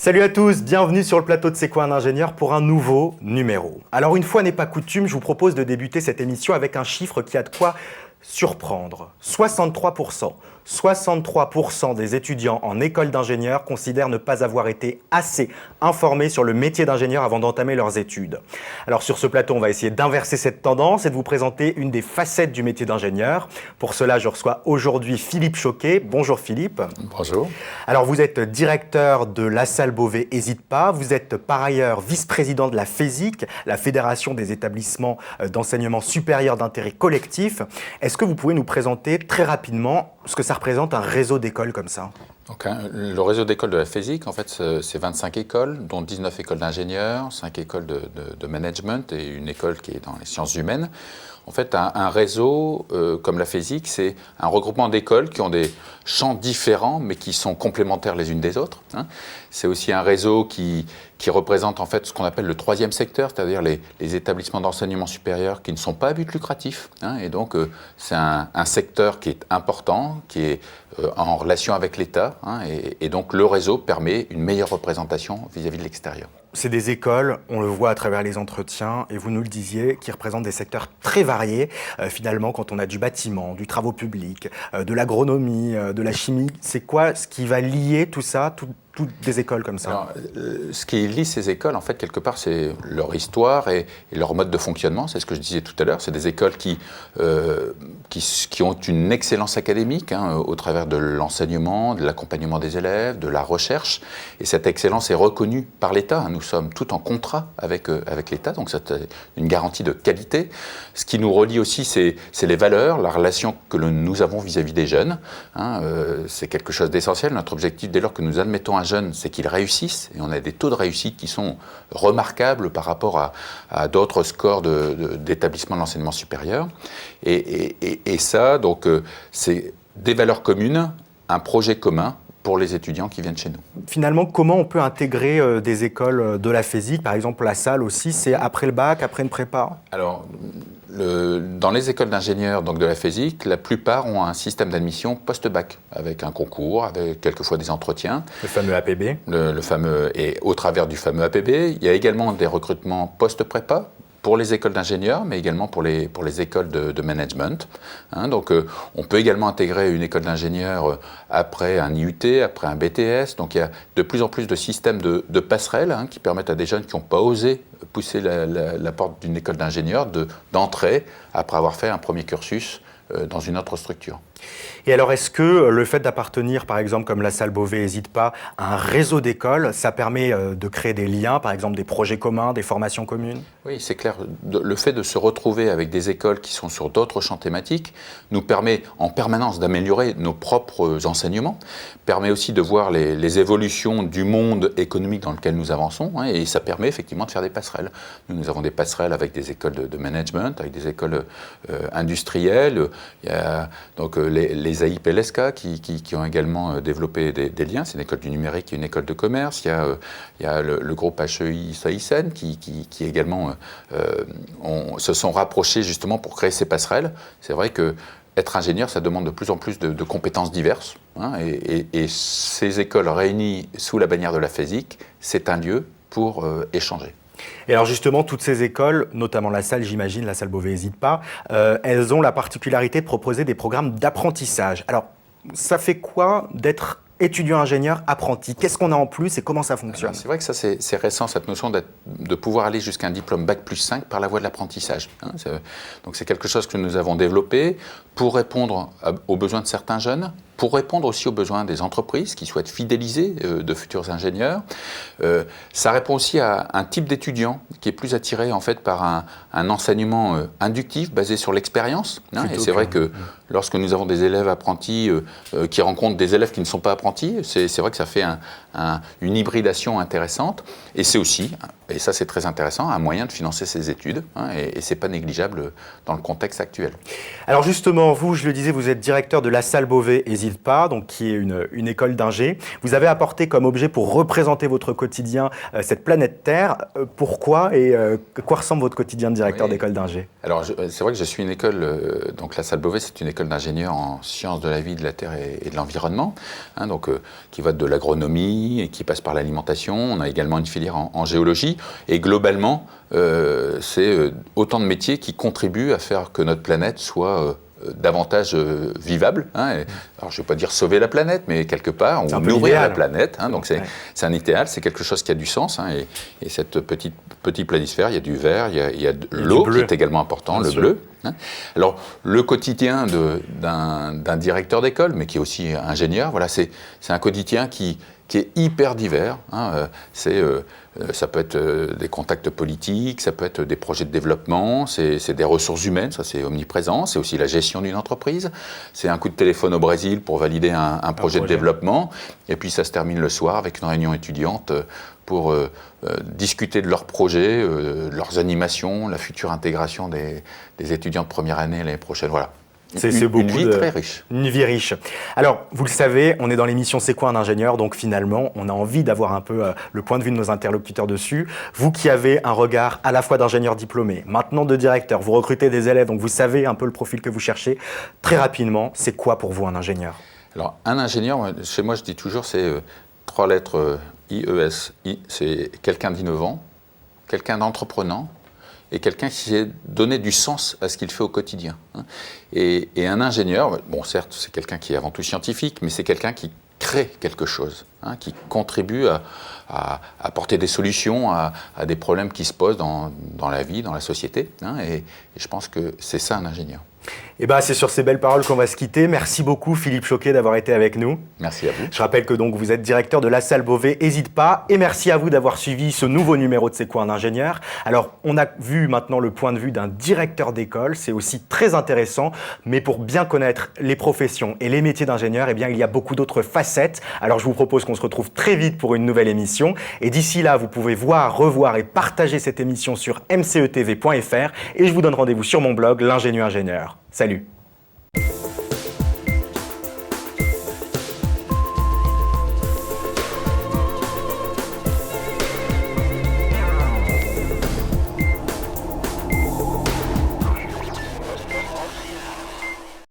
Salut à tous, bienvenue sur le plateau de C'est quoi un ingénieur pour un nouveau numéro. Alors une fois n'est pas coutume, je vous propose de débuter cette émission avec un chiffre qui a de quoi surprendre. 63%. 63% des étudiants en école d'ingénieur considèrent ne pas avoir été assez informés sur le métier d'ingénieur avant d'entamer leurs études. Alors sur ce plateau, on va essayer d'inverser cette tendance et de vous présenter une des facettes du métier d'ingénieur. Pour cela, je reçois aujourd'hui Philippe Choquet. Bonjour Philippe. Bonjour. Alors vous êtes directeur de La Salle Beauvais Hésite pas. Vous êtes par ailleurs vice-président de la FESIC, la Fédération des établissements d'enseignement supérieur d'intérêt collectif. Est-ce que vous pouvez nous présenter très rapidement ce que ça représente un réseau d'écoles comme ça? Donc, le réseau d'écoles de la FESIC, en fait, c'est 25 écoles, dont 19 écoles d'ingénieurs, 5 écoles de management et une école qui est dans les sciences humaines. En fait, un réseau comme la FESIC, c'est un regroupement d'écoles qui ont des champs différents, mais qui sont complémentaires les unes des autres. C'est aussi un réseau qui représente en fait ce qu'on appelle le troisième secteur, c'est-à-dire les établissements d'enseignement supérieur qui ne sont pas à but lucratif. Et donc, c'est un secteur qui est important, qui est en relation avec l'État. Et donc, le réseau permet une meilleure représentation vis-à-vis de l'extérieur. C'est des écoles, on le voit à travers les entretiens, et vous nous le disiez, qui représentent des secteurs très variés. Finalement, quand on a du bâtiment, du travaux publics, de l'agronomie, de la chimie, c'est quoi ce qui va lier tout ça, toutes des écoles comme ça? Alors, ce qui lie ces écoles, en fait, quelque part, c'est leur histoire et leur mode de fonctionnement. C'est ce que je disais tout à l'heure. C'est des écoles qui ont une excellence académique au travers de l'enseignement, de l'accompagnement des élèves, de la recherche. Et cette excellence est reconnue par l'État. Nous sommes tout en contrat avec l'État, donc c'est une garantie de qualité. Ce qui nous relie aussi, c'est les valeurs, la relation que nous avons vis-à-vis des jeunes. C'est quelque chose d'essentiel. Notre objectif, dès lors que nous admettons un jeune, c'est qu'ils réussissent, et on a des taux de réussite qui sont remarquables par rapport à d'autres scores d'établissements de l'enseignement supérieur. Et ça, donc, c'est des valeurs communes, un projet commun pour les étudiants qui viennent chez nous. Finalement, comment on peut intégrer des écoles de la FESIC, par exemple La Salle aussi, c'est après le bac, après une prépa? Alors, dans les écoles d'ingénieurs donc de la FESIC, la plupart ont un système d'admission post-bac, avec un concours, avec quelquefois des entretiens. Le fameux APB. Le fameux, et au travers du fameux APB, il y a également des recrutements post-prépa, pour les écoles d'ingénieurs, mais également pour les écoles de management. Donc, on peut également intégrer une école d'ingénieurs après un IUT, après un BTS. Donc, il y a de plus en plus de systèmes de passerelles qui permettent à des jeunes qui n'ont pas osé pousser la porte d'une école d'ingénieur d'entrer après avoir fait un premier cursus dans une autre structure. Et alors, est-ce que le fait d'appartenir, par exemple, comme La Salle Beauvais Hésite pas, à un réseau d'écoles, ça permet de créer des liens, par exemple des projets communs, des formations communes? Oui, c'est clair. Le fait de se retrouver avec des écoles qui sont sur d'autres champs thématiques nous permet en permanence d'améliorer nos propres enseignements, permet aussi de voir les évolutions du monde économique dans lequel nous avançons, et ça permet effectivement de faire des passerelles. Nous avons des passerelles avec des écoles de management, avec des écoles industrielles. Il y a donc les AIP LSK qui ont également développé des liens. C'est une école du numérique et une école de commerce. Il y a le groupe HEI Saïsen qui également se sont rapprochés justement pour créer ces passerelles. C'est vrai que être ingénieur, ça demande de plus en plus de compétences diverses. Et ces écoles réunies sous la bannière de la FESIC, c'est un lieu pour échanger. Et alors justement, toutes ces écoles, notamment La Salle, j'imagine, La Salle Beauvais Hésite pas, elles ont la particularité de proposer des programmes d'apprentissage. Alors, ça fait quoi d'être étudiant ingénieur apprenti? Qu'est-ce qu'on a en plus et comment ça fonctionne? C'est vrai que ça, c'est récent, cette notion de pouvoir aller jusqu'à un diplôme Bac+5 par la voie de l'apprentissage. Donc c'est quelque chose que nous avons développé pour répondre aux besoins de certains jeunes, pour répondre aussi aux besoins des entreprises qui souhaitent fidéliser de futurs ingénieurs. Ça répond aussi à un type d'étudiant qui est plus attiré en fait par un enseignement inductif basé sur l'expérience. Et c'est vrai que lorsque nous avons des élèves apprentis qui rencontrent des élèves qui ne sont pas apprentis, c'est vrai que ça fait une hybridation intéressante. Et c'est aussi, et ça c'est très intéressant, un moyen de financer ses études. Et c'est pas négligeable dans le contexte actuel. Alors justement, vous, je le disais, vous êtes directeur de La Salle Beauvais Hésite ESIDPA, donc qui est une école d'ingé. Vous avez apporté comme objet pour représenter votre quotidien cette planète Terre. Pourquoi et à quoi ressemble votre quotidien de directeur d'école d'ingé? Alors, c'est vrai que je suis une école, donc la Salle Beauvais, c'est une école d'ingénieurs en sciences de la vie, de la terre et de l'environnement, hein, donc qui va de l'agronomie et qui passe par l'alimentation. On a également une filière en géologie et globalement, c'est autant de métiers qui contribuent à faire que notre planète soit davantage vivable. Hein. Alors, je ne vais pas dire sauver la planète, mais quelque part, ou nourrir la planète. Hein. Donc, c'est un idéal, c'est quelque chose qui a du sens. Hein. Et cette petite planisphère, il y a du vert, il y a de l'eau qui est également important, le bleu. Hein. Alors, le quotidien d'un directeur d'école, mais qui est aussi ingénieur, voilà, c'est un quotidien qui est hyper divers. Hein. Ça peut être des contacts politiques, ça peut être des projets de développement, c'est des ressources humaines, ça c'est omniprésent, c'est aussi la gestion d'une entreprise, c'est un coup de téléphone au Brésil pour valider un projet de développement, et puis ça se termine le soir avec une réunion étudiante pour discuter de leurs projets, de leurs animations, la future intégration des étudiants de première année l'année prochaine, voilà. C'est beaucoup une vie très riche. Une vie riche. Alors, vous le savez, on est dans l'émission C'est quoi un ingénieur? Donc finalement, on a envie d'avoir un peu le point de vue de nos interlocuteurs dessus. Vous qui avez un regard à la fois d'ingénieur diplômé, maintenant de directeur, vous recrutez des élèves, donc vous savez un peu le profil que vous cherchez. Très rapidement, c'est quoi pour vous un ingénieur? Alors, un ingénieur, chez moi, je dis toujours, c'est 3 lettres IES. C'est quelqu'un d'innovant, quelqu'un d'entreprenant, et quelqu'un qui sait donner du sens à ce qu'il fait au quotidien. Et un ingénieur, bon certes c'est quelqu'un qui est avant tout scientifique, mais c'est quelqu'un qui crée quelque chose, hein, qui contribue à apporter des solutions à des problèmes qui se posent dans la vie, dans la société. Hein, et je pense que c'est ça un ingénieur. Et c'est sur ces belles paroles qu'on va se quitter. Merci beaucoup Philippe Choquet d'avoir été avec nous. Merci à vous. Je rappelle que donc vous êtes directeur de la Salle Beauvais, ESIDPA, et merci à vous d'avoir suivi ce nouveau numéro de C'est quoi un ingénieur. Alors on a vu maintenant le point de vue d'un directeur d'école, c'est aussi très intéressant, mais pour bien connaître les professions et les métiers d'ingénieur, eh bien il y a beaucoup d'autres facettes. Alors je vous propose qu'on se retrouve très vite pour une nouvelle émission, et d'ici là vous pouvez voir, revoir et partager cette émission sur mcetv.fr, et je vous donne rendez-vous sur mon blog L'Ingénieur Ingénieur. Salut!